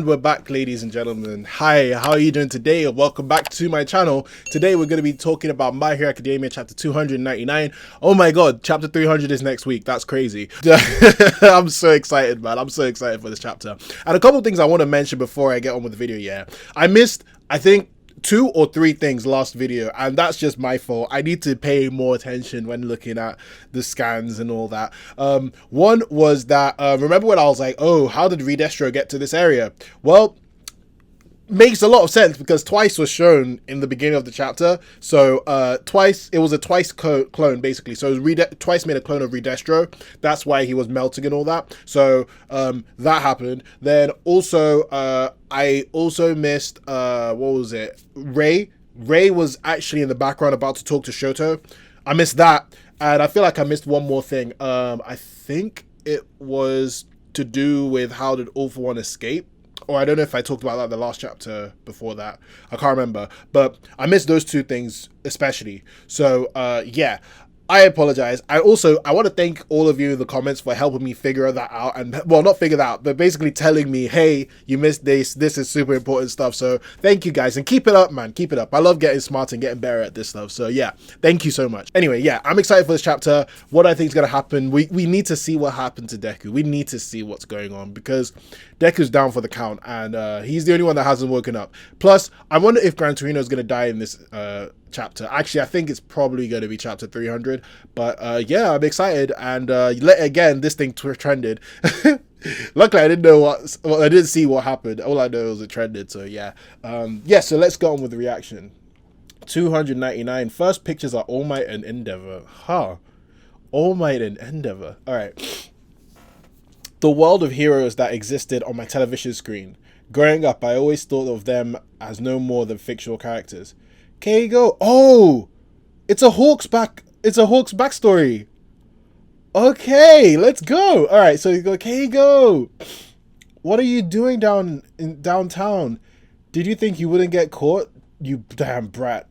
we're back, ladies and gentlemen. Hi, how are you doing today? Welcome back to my channel. Today we're going to be talking about My Hero Academia chapter 299. Oh my god, chapter 300 is next week. That's crazy. I'm so excited, man. I'm so excited for this chapter. And a couple of things I want to mention before I get on with the video. Yeah, I missed, I think, 2 or 3 things last video, and that's just my fault. I need to pay more attention when looking at the scans and all that. One was that remember when I was like, oh, how did Redestro get to this area? Well, makes a lot of sense because Twice was shown in the beginning of the chapter. So Twice, it was a Twice clone basically. So Twice made a clone of Redestro. That's why he was melting and all that. So that happened. Then also I also missed what was it? Ray was actually in the background about to talk to Shoto. I missed that, and I feel like I missed one more thing. I think it was to do with how did All For One escape. Or I don't know if I talked about that in the last chapter before that. I can't remember. But I missed those 2 things especially. So, yeah. I apologize. I want to thank all of you in the comments for helping me figure that out. And, well, not figure that out, but basically telling me, hey, you missed this. This is super important stuff. So thank you guys. And keep it up, man. Keep it up. I love getting smart and getting better at this stuff. So, yeah. Thank you so much. Anyway, yeah. I'm excited for this chapter. What I think is going to happen. We need to see what happened to Deku. We need to see what's going on. Because Deku's down for the count. And he's the only one that hasn't woken up. Plus, I wonder if Gran Torino is going to die in this chapter. Actually, I think it's probably going to be chapter 300, but yeah, I'm excited. And again, this thing trended. Luckily I didn't know I didn't see what happened. All I know is it trended. So yeah, yeah, so let's go on with the reaction. 299. First pictures are All Might and Endeavor. All Might and Endeavor. All right. The world of heroes that existed on my television screen. Growing up, I always thought of them as no more than fictional characters. Keigo. Oh, it's a Hawk's backstory. Okay, let's go. All right, so you go, Keigo. What are you doing downtown? Did you think you wouldn't get caught? You damn brat.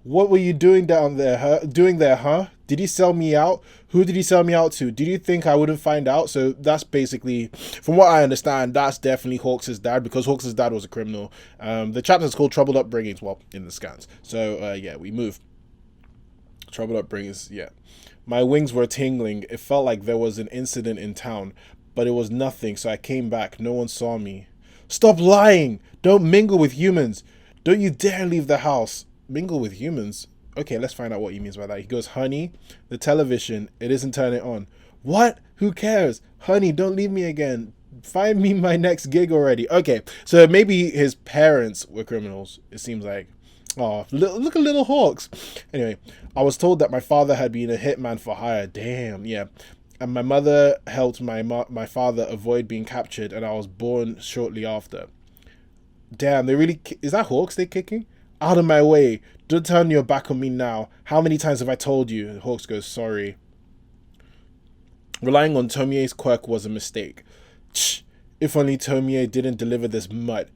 What were you doing down there? Huh? Did he sell me out? Who did he sell me out to? Did you think I wouldn't find out? So that's basically, from what I understand, that's definitely Hawks' dad, because Hawks' dad was a criminal. The chapter is called Troubled Upbringings, well, in the scans. So yeah, we move. Troubled Upbringings, yeah. My wings were tingling. It felt like there was an incident in town, but it was nothing, so I came back. No one saw me. Stop lying! Don't mingle with humans! Don't you dare leave the house! Mingle with humans? Okay, let's find out what he means by that. He goes, honey, the television, it isn't turning on. What? Who cares? Honey, don't leave me again. Find me my next gig already. Okay, so maybe his parents were criminals, it seems like. Oh, look at little Hawks. Anyway, I was told that my father had been a hitman for hire. Damn, yeah. And my mother helped my father avoid being captured, and I was born shortly after. Damn, they really... Is that Hawks they're kicking? Out of my way. Don't turn your back on me now. How many times have I told you? And Hawks goes, sorry. Relying on Tomie's quirk was a mistake. Shh. If only Tomie didn't deliver this mutt.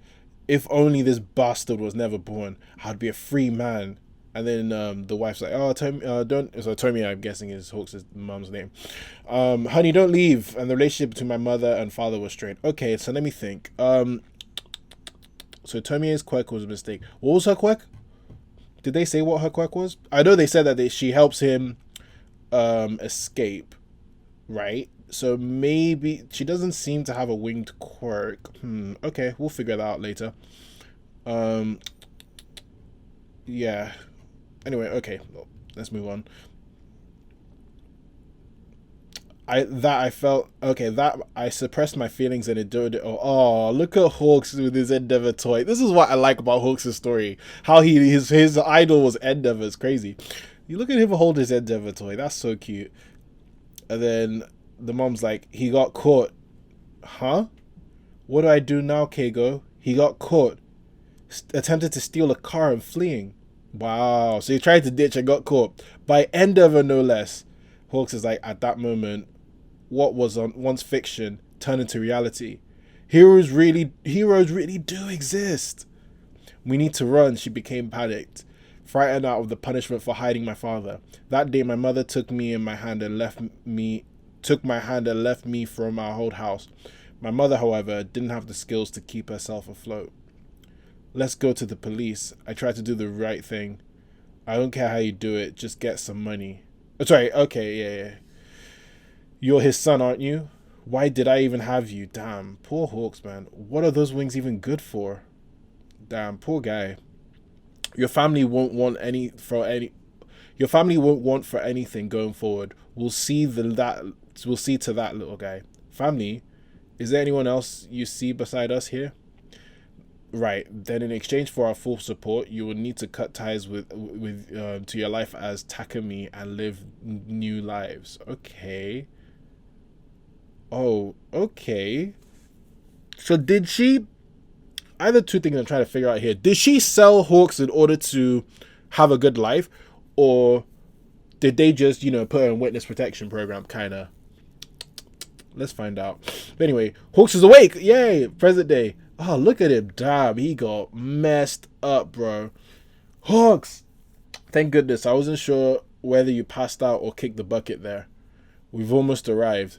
If only this bastard was never born. I'd be a free man. And then the wife's like, oh, don't... So Tomie, I'm guessing, is Hawks' mom's name. Honey, don't leave. And the relationship between my mother and father was strained. Okay, so let me think. So Tomie's quirk was a mistake. What was her quirk? Did they say what her quirk was? I know they said that she helps him escape, right? So maybe she doesn't seem to have a winged quirk. Okay, we'll figure that out later. Yeah. Anyway, okay, let's move on. I suppressed my feelings and endured it. Oh, look at Hawks with his Endeavor toy. This is what I like about Hawks' story. How his idol was Endeavor. It's crazy. You look at him hold his Endeavor toy. That's so cute. And then the mom's like, he got caught. Huh? What do I do now, Keigo? He got caught. Attempted to steal a car and fleeing. Wow. So he tried to ditch and got caught. By Endeavor, no less. Hawks is like, at that moment, what was once fiction turned into reality. Heroes really do exist. We need to run. She became panicked, frightened out of the punishment for hiding my father. That day, my mother took my hand and left me from our old house. My mother, however, didn't have the skills to keep herself afloat. Let's go to the police. I tried to do the right thing. I don't care how you do it, just get some money. Oh, sorry, okay, yeah. You're his son, aren't you? Why did I even have you? Damn, poor Hawks, man. What are those wings even good for? Damn, poor guy. Your family won't want any for any. Your family won't want for anything going forward. We'll see to that, little guy. Family? Is there anyone else you see beside us here? Right. Then, in exchange for our full support, you will need to cut ties with to your life as Takumi and live new lives. Okay. Oh, okay. So did she? Either two things I'm trying to figure out here. Did she sell Hawks in order to have a good life, or did they just, put her in witness protection program, kind of? Let's find out. But anyway, Hawks is awake. Yay, present day. Oh, look at him. Damn, he got messed up, bro. Hawks. Thank goodness. I wasn't sure whether you passed out or kicked the bucket there. We've almost arrived.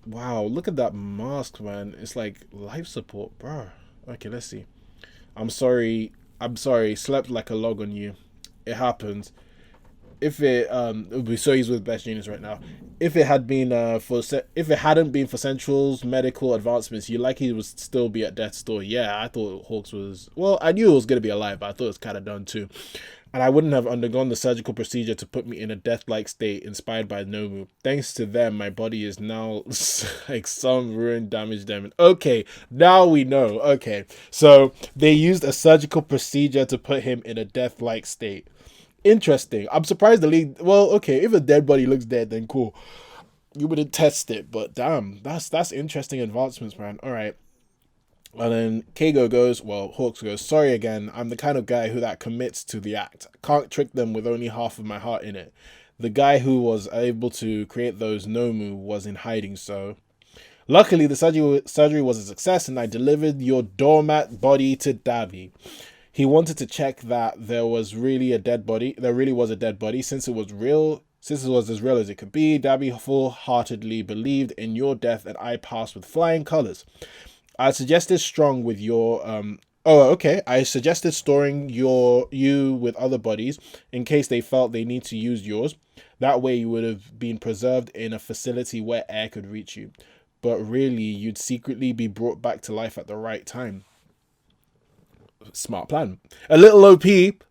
Wow, look at that mask, man. It's like life support, bro. Okay, let's see. I'm sorry. Slept like a log on you. It happens. If it so he's with Best Genius right now. If it hadn't been for Central's medical advancements, you like he would still be at death's door. Yeah, I thought Hawks was, well, I knew it was gonna be alive, but I thought it was kind of done too. And I wouldn't have undergone the surgical procedure to put me in a death-like state inspired by Nomu. Thanks to them, my body is now like some ruined, damaged diamond. Okay, now we know. Okay, so they used a surgical procedure to put him in a death-like state. Interesting. I'm surprised the league. Well, okay, if a dead body looks dead, then cool. You wouldn't test it, but damn, that's interesting advancements, man. All right. And then Hawks goes, sorry again, I'm the kind of guy that commits to the act. Can't trick them with only half of my heart in it. The guy who was able to create those Nomu was in hiding, so... Luckily, the surgery was a success and I delivered your doormat body to Dabi. He wanted to check that there was really a dead body. There really was a dead body. Since it was as real as it could be, Dabi full-heartedly believed in your death and I passed with flying colors. I suggested storing you with other bodies in case they felt they need to use yours. That way you would have been preserved in a facility where air could reach you. But really, you'd secretly be brought back to life at the right time. Smart plan. A little OP,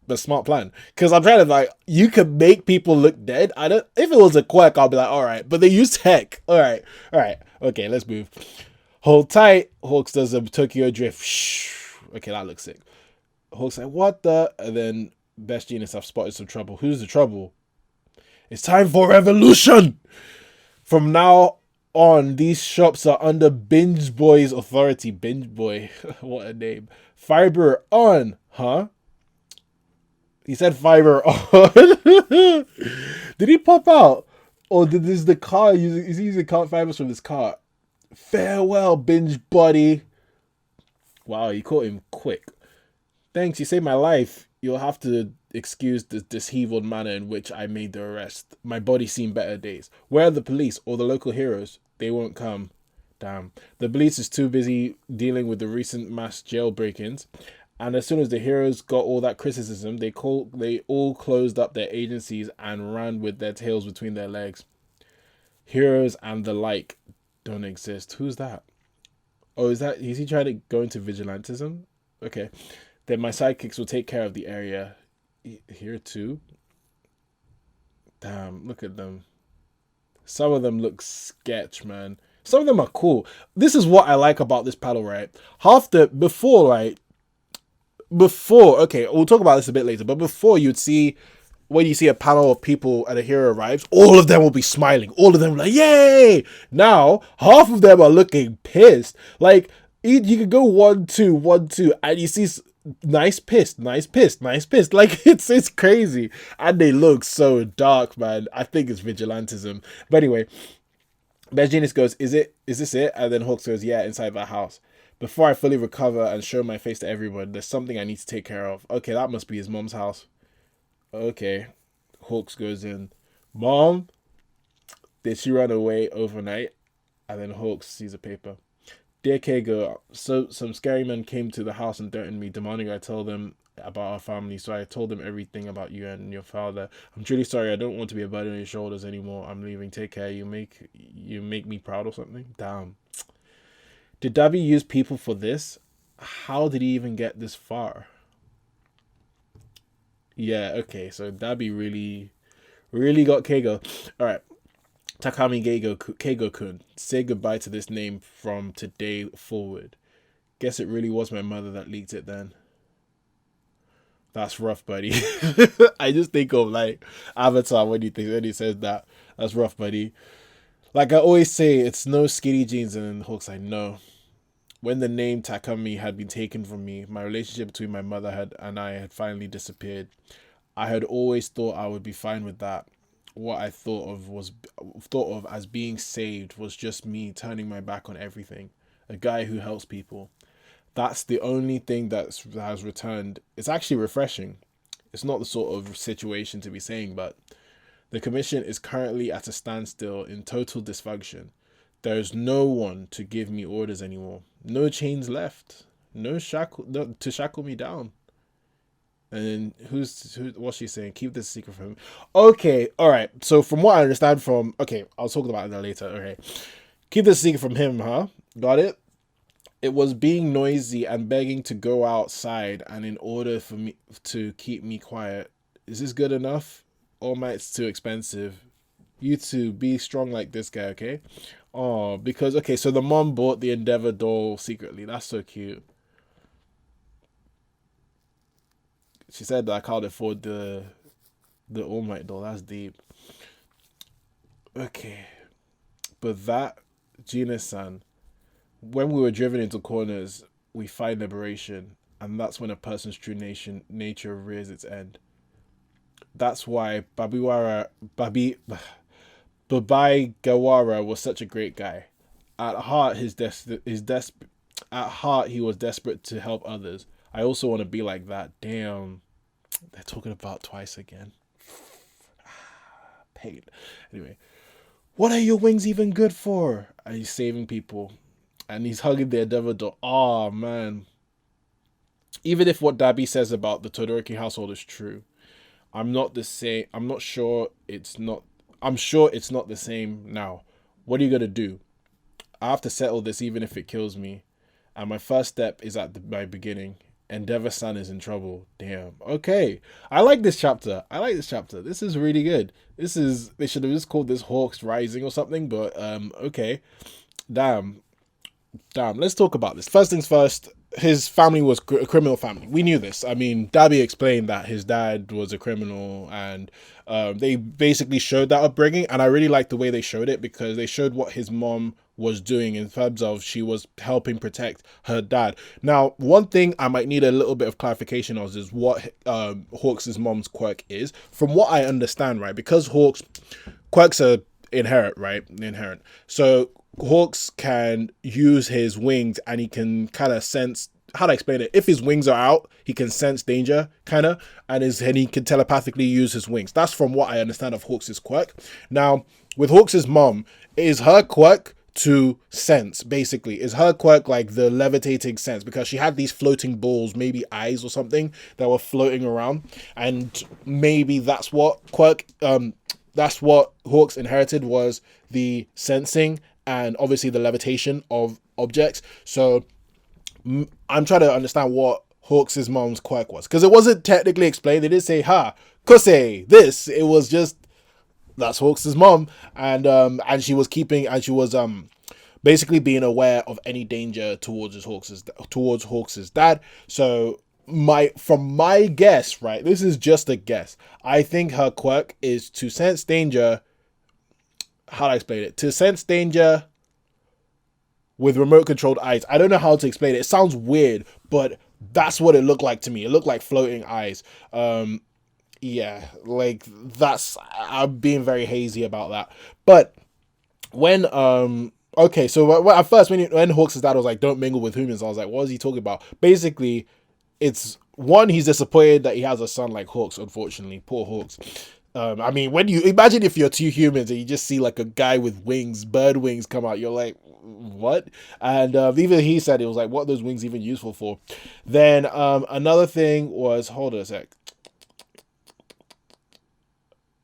but smart plan. Because I'm trying to you can make people look dead. If it was a quirk, I'll be like, all right. But they use tech. All right. Okay, let's move. Hold tight. Hawks does a Tokyo drift. Okay, that looks sick. Hawks like, what the? And then Best Genius, I've spotted some trouble. Who's the trouble? It's time for revolution. From now on, these shops are under Binge Boy's authority. Binge Boy. What a name. Fiber on, huh? He said fiber on. Did he pop out? Or is the car is he using car fibers from this car? Farewell, binge buddy. Wow, you caught him quick. Thanks, you saved my life. You'll have to excuse the disheveled manner in which I made the arrest. My body's seen better days. Where are the police or the local heroes? They won't come. Damn. The police is too busy dealing with the recent mass jail break-ins. And as soon as the heroes got all that criticism, they all closed up their agencies and ran with their tails between their legs. Heroes and the like don't exist. Who's that? Oh, is he trying to go into vigilantism? Okay. Then my sidekicks will take care of the area. Here too? Damn, look at them. Some of them look sketch, man. Some of them are cool. This is what I like about this panel, right? Okay, we'll talk about this a bit later, but before when you see a panel of people and a hero arrives, all of them will be smiling. All of them like, yay! Now, half of them are looking pissed. Like, you could go 1, 2, 1, 2, and you see nice pissed. Like, it's crazy. And they look so dark, man. I think it's vigilantism. But anyway, Best Genius goes, is this it? And then Hawks goes, yeah, inside that house. Before I fully recover and show my face to everyone, there's something I need to take care of. Okay, that must be his mom's house. Okay. Hawks goes in. Mom? Did she run away overnight? And then Hawks sees a paper. Dear Keigo, so some scary men came to the house and threatened me, demanding I tell them about our family. So I told them everything about you and your father. I'm truly sorry. I don't want to be a burden on your shoulders anymore. I'm leaving. Take care. You make me proud or something. Damn. Did Dabi use people for this? How did he even get this far? Yeah. Okay. So Dabi really got Keigo. All right. Takami Keigo-kun, say goodbye to this name from today forward. Guess it really was my mother that leaked it then. That's rough, buddy. I just think of like Avatar when he says that. That's rough, buddy. Like I always say, it's no skinny jeans, and then Hawk's like, no. When the name Takami had been taken from me, my relationship between my mother and I had finally disappeared. I had always thought I would be fine with that. What I thought of as being saved was just me turning my back on everything. A guy who helps people. That's the only thing that has returned. It's actually refreshing. It's not the sort of situation to be saying, but the commission is currently at a standstill in total dysfunction. There is no one to give me orders anymore. No chains left. No to shackle me down. And what's she saying? Keep this secret from him. Okay, all right. So from what I understand I'll talk about that later. Okay. Keep this secret from him, huh? Got it? It was being noisy and begging to go outside, and in order for me to keep me quiet. Is this good enough? All Might's too expensive. You two, be strong like this guy, okay? Oh, because, okay, so the mom bought the Endeavor doll secretly. That's so cute. She said that I can't afford the All Might doll. That's deep. Okay. But that, Gina-san, when we were driven into corners, we find liberation. And that's when a person's true nature rears its end. That's why Babai Gawara was such a great guy. At heart, at heart, he was desperate to help others. I also want to be like that. Damn. They're talking about twice again. Pain. Anyway. What are your wings even good for? And he's saving people. And he's hugging the Endeavor doll. Oh, man. Even if what Dabi says about the Todoroki household is true, I'm sure it's not the same now. What are you going to do? I have to settle this even if it kills me. And my first step is at my beginning. Endeavor-san is in trouble. Damn. Okay. I like this chapter. This is really good. They should have just called this Hawks Rising or something, but okay. Damn. Let's talk about this. First things first, his family was a criminal family. We knew this. I mean, Dabi explained that his dad was a criminal, and they basically showed that upbringing, and I really liked the way they showed it because they showed what his mom was doing in terms of she was helping protect her dad. Now, one thing I might need a little bit of clarification on is what Hawks' mom's quirk is. From what I understand, right, because quirks are inherent. So Hawks can use his wings and he can kind of sense, how to explain it, if his wings are out, he can sense danger, kind of, and he can telepathically use his wings. That's from what I understand of Hawks' quirk. Now, with Hawks' mom, is her quirk to sense, basically. Is her quirk like the levitating sense? Because she had these floating balls, maybe eyes or something, that were floating around, and maybe that's what Hawks inherited, was the sensing and obviously the levitation of objects. So I'm trying to understand what Hawks' mom's quirk was, because it wasn't technically explained. They didn't say, ha, kose, this. It was just, that's Hawks' mom, and she was basically being aware of any danger towards Hawks' dad. So from my guess, right, this is just a guess, I think her quirk is to sense danger. How do I explain it? To sense danger with remote controlled eyes. I don't know how to explain it. It sounds weird, but that's what it looked like to me. It looked like floating eyes. Yeah, like I'm being very hazy about that. But when okay, so at first when Hawks' dad was like, don't mingle with humans, I was like, what is he talking about? Basically, it's one, he's disappointed that he has a son like Hawks, unfortunately. Poor Hawks. I mean, when you imagine if you're two humans and you just see like a guy with wings, bird wings come out, you're like, what? And even he said, it was like, what are those wings even useful for? Then another thing was, hold on a sec.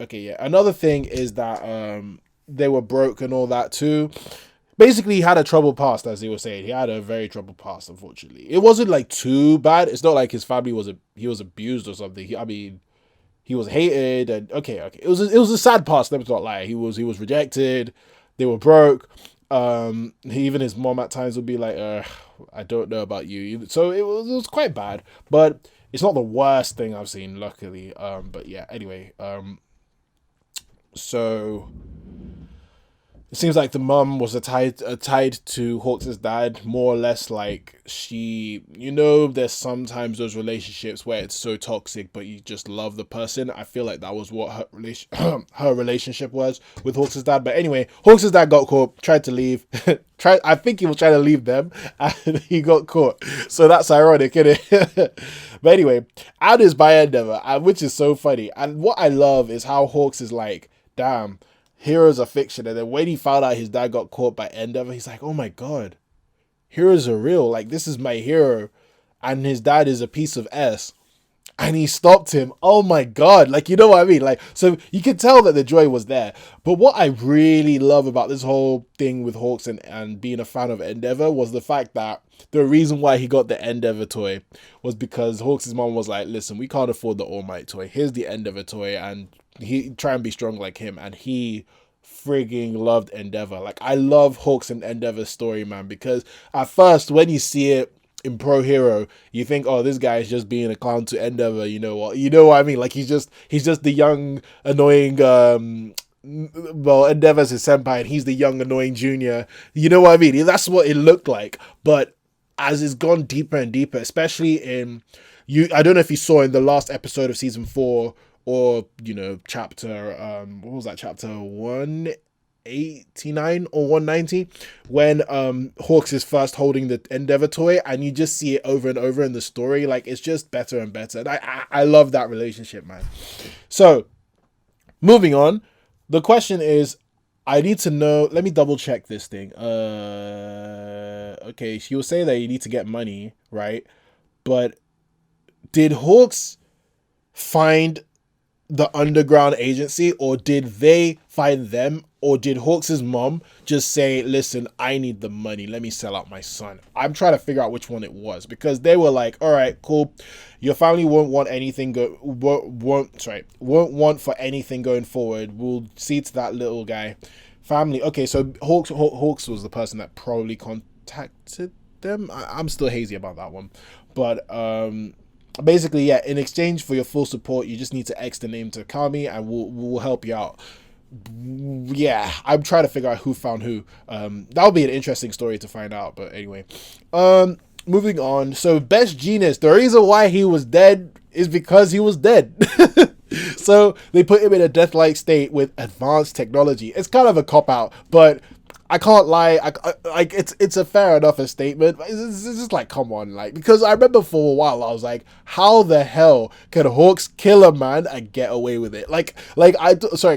Okay, yeah. Another thing is that they were broke and all that too. Basically, he had a troubled past, as he was saying. He had a very troubled past, unfortunately. It wasn't like too bad. It's not like his family he was abused or something. I mean, he was hated and okay. It was a sad past. Let me not lie. He was rejected. They were broke. Even his mom at times would be like, I don't know about you. So it was quite bad, but it's not the worst thing I've seen, luckily. But yeah. Anyway. So it seems like the mum was tied to Hawks' dad, more or less. Like there's sometimes those relationships where it's so toxic, but you just love the person. I feel like that was what her relationship was with Hawks' dad. But anyway, Hawks' dad got caught, tried to leave. I think he was trying to leave them, and he got caught. So that's ironic, isn't it? But anyway, Ad is by Endeavor, which is so funny. And what I love is how Hawks is like, damn, heroes are fiction. And then when he found out his dad got caught by Endeavor, he's like, oh my god, heroes are real. Like, this is my hero, and his dad is a piece of S. And he stopped him. Oh my god. Like, you know what I mean? Like, so you can tell that the joy was there. But what I really love about this whole thing with Hawks and being a fan of Endeavor was the fact that the reason why he got the Endeavor toy was because Hawks' mom was like, listen, we can't afford the All Might toy. Here's the Endeavor toy, and he try and be strong like him. And he frigging loved Endeavor. Like, I love Hawks and Endeavor's story, man, because at first when you see it in Pro Hero, you think, oh, this guy is just being a clown to Endeavor, you know what I mean? Like, he's just the young annoying well, Endeavor's his senpai and he's the young annoying junior, you know what I mean? That's what it looked like. But as it's gone deeper and deeper, especially I don't know if you saw in the last episode of season 4, or chapter what was that, chapter 189 or 190, when Hawks is first holding the Endeavor toy, and you just see it over and over in the story. Like, it's just better and better, and I love that relationship, man. So moving on, the question is, I need to know, let me double check this thing. Okay, she was saying that you need to get money, right? But did Hawks find the underground agency, or did they find them, or did Hawks' mom just say, listen, I need the money, let me sell out my son? I'm trying to figure out which one it was, because they were like, all right, cool, your family won't want for anything going forward, we'll see to that little guy. Family, okay, so Hawks was the person that probably contacted them. I'm still hazy about that one, but basically, yeah, in exchange for your full support, you just need to X the name to Kami, and we'll help you out. Yeah, I'm trying to figure out who found who. That'll be an interesting story to find out. But anyway, moving on. So Best Genius, the reason why he was dead is because he was dead. So they put him in a death-like state with advanced technology. It's kind of a cop-out, but I can't lie, it's a fair enough a statement. It's just like, come on, like, because I remember for a while I was like, how the hell can Hawks kill a man and get away with it?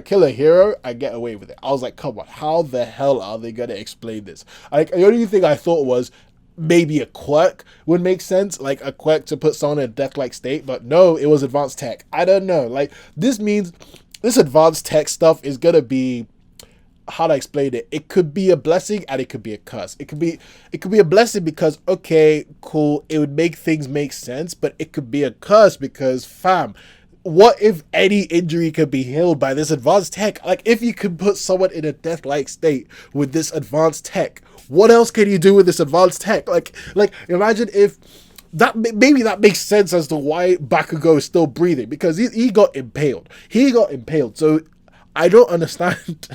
Kill a hero and get away with it. I was like, come on, how the hell are they gonna explain this? Like, the only thing I thought was maybe a quirk would make sense, like a quirk to put someone in a death-like state, but no, it was advanced tech. I don't know, like, this means this advanced tech stuff is gonna be, how to explain it, it could be a blessing and it could be a curse. It could be a blessing because, okay, cool, it would make things make sense, but it could be a curse because, fam, what if any injury could be healed by this advanced tech? Like, if you could put someone in a death-like state with this advanced tech, what else can you do with this advanced tech? Like imagine if that, maybe that makes sense as to why Bakugo is still breathing, because he got impaled. So I don't understand.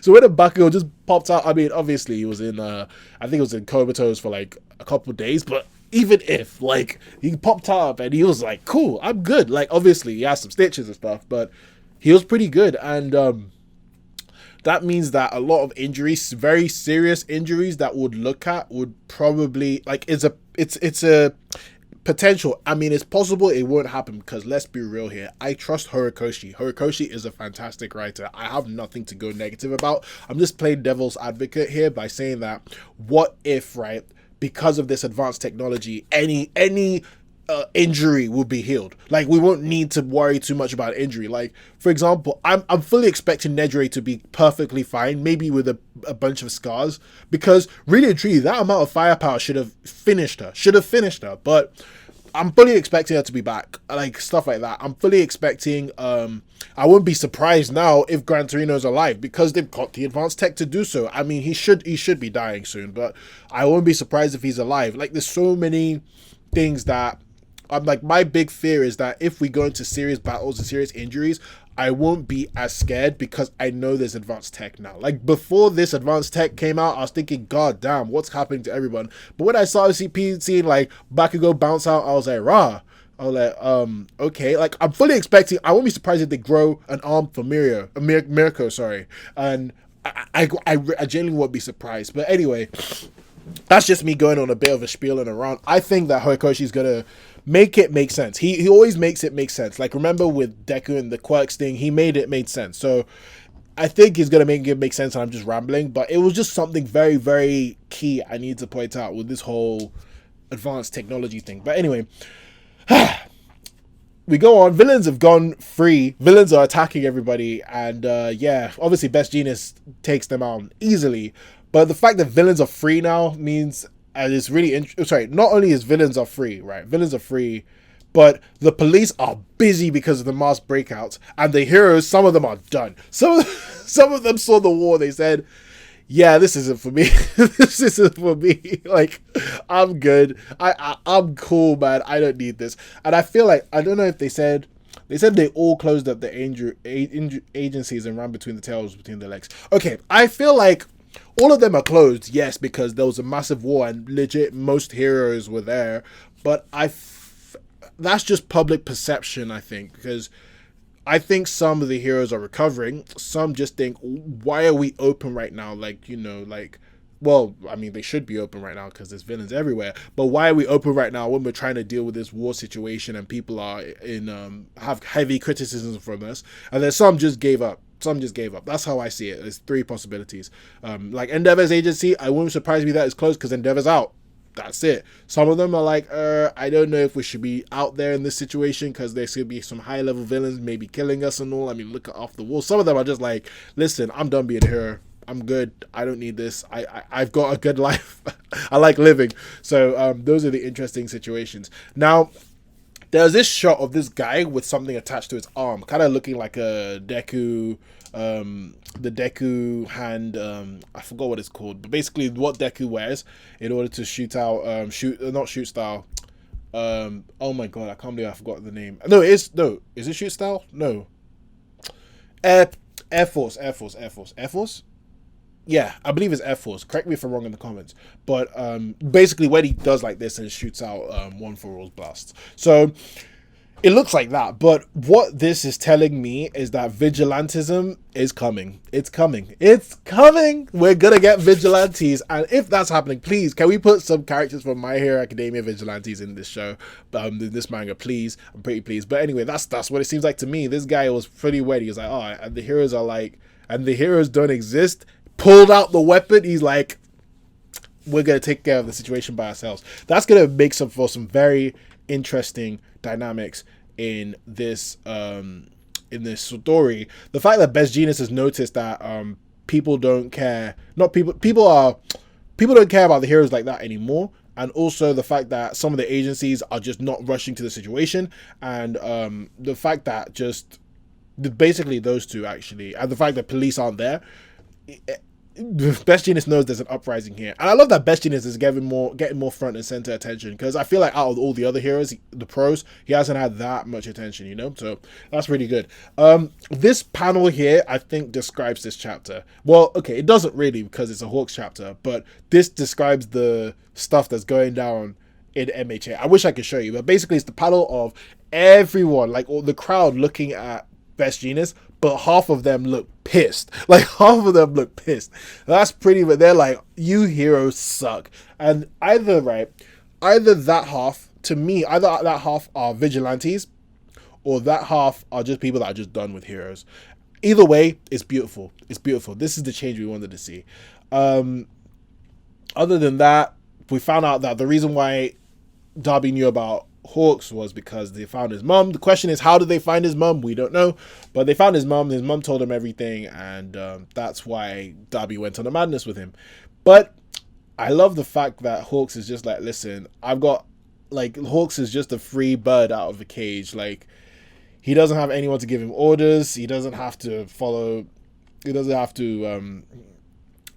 So when the Bakugo just popped out, I mean, obviously he was in, I think it was in comatose for like a couple of days, but even if, like, he popped up and he was like, cool, I'm good. Like, obviously he has some stitches and stuff, but he was pretty good. And that means that a lot of injuries, very serious injuries that would look at would probably, like, potential. I mean, it's possible it won't happen because let's be real here. I trust Horikoshi. Horikoshi is a fantastic writer. I have nothing to go negative about. I'm just playing devil's advocate here by saying that what if, right, because of this advanced technology, any injury will be healed. Like, we won't need to worry too much about injury. Like, for example, I'm fully expecting Nedre to be perfectly fine, maybe with a bunch of scars, because really and truly, that amount of firepower should have finished her. But I'm fully expecting her to be back, like stuff like that. I'm fully expecting. I wouldn't be surprised now if Gran Torino's alive because they've got the advanced tech to do so. I mean, he should be dying soon, but I won't be surprised if he's alive. Like, there's so many things that I'm like, my big fear is that if we go into serious battles and serious injuries, I won't be as scared because I know there's advanced tech now. Like, before this advanced tech came out, I was thinking, God damn, what's happening to everyone? But when I started seeing like Bakugo bounce out, I was like, rah. I was like, okay. Like, I'm fully expecting, I won't be surprised if they grow an arm for Mirko, sorry. And I genuinely won't be surprised. But anyway, that's just me going on a bit of a spiel and around. I think that Horikoshi's gonna make it make sense. He always makes it make sense. Like, remember with Deku and the quirks thing, he made sense. So I think he's gonna make it make sense, and I'm just rambling, but it was just something very, very key I need to point out with this whole advanced technology thing. But anyway, we go on. Villains have gone free. Villains are attacking everybody, and yeah, obviously Best Genius takes them out easily. But the fact that villains are free now means, and it's really sorry, not only is villains are free, right? Villains are free, but the police are busy because of the mass breakouts, and the heroes, some of them are done. Some of them saw the war. They said, yeah, this isn't for me. This isn't for me. Like, I'm good. I'm cool, man. I don't need this. And I feel like, I don't know if they said they all closed up the agencies and ran between the tails between their legs. Okay, I feel like all of them are closed, yes, because there was a massive war and legit most heroes were there. But that's just public perception, I think, because I think some of the heroes are recovering. Some just think, why are we open right now? Like, you know, like, well, I mean, they should be open right now because there's villains everywhere. But why are we open right now when we're trying to deal with this war situation and people are have heavy criticisms from us? And then some just gave up. That's how I see it. There's three possibilities. Like Endeavor's agency, I wouldn't surprise me that it's closed because Endeavor's out. That's it. Some of them are like, I don't know if we should be out there in this situation because there should be some high level villains maybe killing us and all. I mean, look at Off the Wall. Some of them are just like, listen, I'm done being a hero. I'm good. I don't need this. I've got a good life. I like living. So those are the interesting situations. Now, there's this shot of this guy with something attached to his arm, kind of looking like a Deku, the Deku hand. I forgot what it's called, but basically what Deku wears in order to shoot out, not shoot style. Oh my god, I can't believe I forgot the name. Is it shoot style? No. Air Force. Yeah, I believe it's Air Force. Correct me if I'm wrong in the comments. But basically when he does like this and shoots out one for all blasts. So it looks like that. But what this is telling me is that vigilantism is coming. It's coming. We're going to get vigilantes. And if that's happening, please, can we put some characters from My Hero Academia vigilantes in this show, in this manga, please? I'm pretty pleased. But anyway, that's what it seems like to me. This guy was pretty wet. He was like, oh, and the heroes are like, and the heroes don't exist. Pulled out the weapon. He's like, we're going to take care of the situation by ourselves. That's going to make for some very interesting dynamics in this story. The fact that Best Genius has noticed that people don't care. People don't care about the heroes like that anymore. And also the fact that some of the agencies are just not rushing to the situation. And the fact that just basically those two actually, and the fact that police aren't there. Best Genius knows there's an uprising here, and I love that Best Genius is getting more front and center attention, because I feel like out of all the other heroes, the pros, he hasn't had that much attention, you know. So that's really good. This panel here, I think, describes this chapter. Well, okay, it doesn't really because it's a Hawks chapter, but this describes the stuff that's going down in MHA. I wish I could show you, but basically it's the panel of everyone, like all the crowd, looking at Best Genius, but half of them look pissed. Like, half of them look pissed. That's pretty, but they're like, you heroes suck. And either that half, to me, either that half are vigilantes or that half are just people that are just done with heroes. Either way, it's beautiful. It's beautiful. This is the change we wanted to see. Other than that, we found out that the reason why Darby knew about Hawks was because they found his mum. The question is, how did they find his mum? We don't know, but they found his mum. His mum told him everything, and that's why Darby went on a madness with him. But I love the fact that Hawks is just like, listen, I've got, like, Hawks is just a free bird out of the cage. Like, he doesn't have anyone to give him orders. He doesn't have to follow. He doesn't have to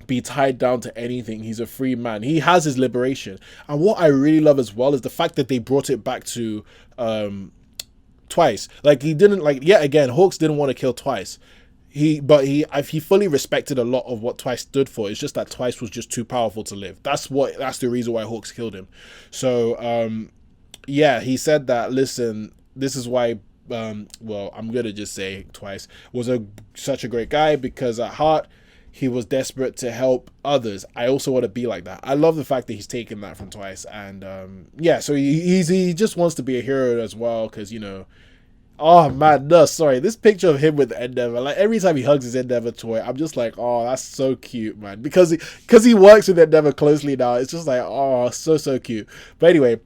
be tied down to anything. He's a free man. He has his liberation. And what I really love as well is the fact that they brought it back to Twice. Like, he didn't, like, yet again, Hawks didn't want to kill Twice. He fully respected a lot of what Twice stood for. It's just that Twice was just too powerful to live. That's the reason why Hawks killed him. So yeah, he said that, listen, this is why well, I'm gonna just say Twice was such a great guy, because at heart he was desperate to help others. I also want to be like that. I love the fact that he's taken that from Twice, and yeah, so he just wants to be a hero as well, because, you know, oh man, no, sorry, this picture of him with Endeavor, like, every time he hugs his Endeavor toy, I'm just like, oh, that's so cute, man, because he works with Endeavor closely now. It's just like, oh, so cute. But anyway,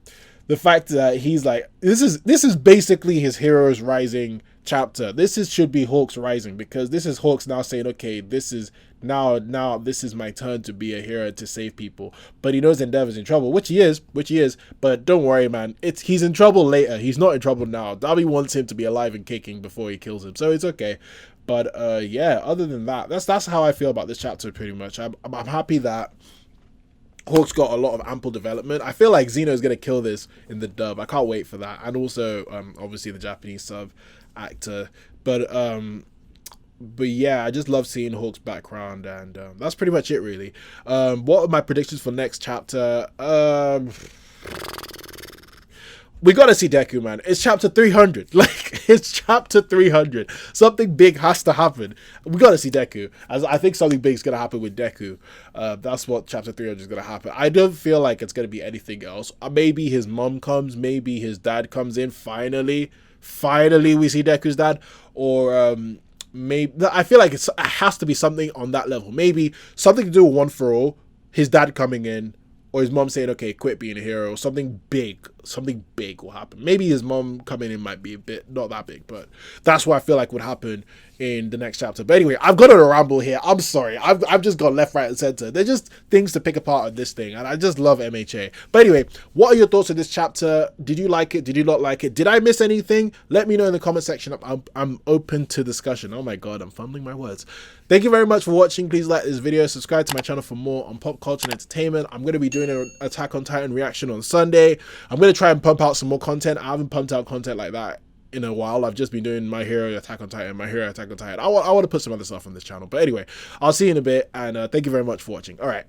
the fact that he's like, this is basically his Heroes Rising chapter. Should be Hawks Rising, because this is Hawks now saying, okay, this is now this is my turn to be a hero, to save people. But he knows Endeavor's in trouble, which he is, but don't worry, man, he's in trouble later. He's not in trouble now. Darby wants him to be alive and kicking before he kills him, so it's okay. But yeah, other than that, that's how I feel about this chapter pretty much. I'm happy that Hawks got a lot of ample development. I feel like Zeno's gonna kill this in the dub. I can't wait for that. And also, obviously the Japanese sub actor. But yeah, I just love seeing Hawks' background, and that's pretty much it, really. What are my predictions for next chapter? We gotta see Deku, man. It's chapter 300. Like, it's chapter 300. Something big has to happen. We gotta see Deku. As I think something big is gonna happen with Deku. That's what chapter 300 is gonna happen. I don't feel like it's gonna be anything else. Maybe his mom comes. Maybe his dad comes in. Finally, we see Deku's dad. Or maybe, I feel like it has to be something on that level. Maybe something to do with One For All. His dad coming in. Or his mom saying, okay, quit being a hero. Something big will happen. Maybe his mom coming in might be a bit, not that big, but that's what I feel like would happen in the next chapter. But anyway, I've got on a ramble here. I'm sorry. I've just got left, right, and center. They're just things to pick apart on this thing, and I just love MHA. But anyway, what are your thoughts on this chapter? Did you like it? Did you not like it? Did I miss anything? Let me know in the comment section. I'm open to discussion. Oh my god, I'm fumbling my words. Thank you very much for watching. Please like this video, subscribe to my channel for more on pop culture and entertainment. I'm going to be doing an Attack on Titan reaction on Sunday. I'm going to try and pump out some more content. I haven't pumped out content like that in a while. I've just been doing My Hero Attack on Titan, My Hero Attack on Titan. I want to put some other stuff on this channel. But anyway, I'll see you in a bit, and thank you very much for watching. All right.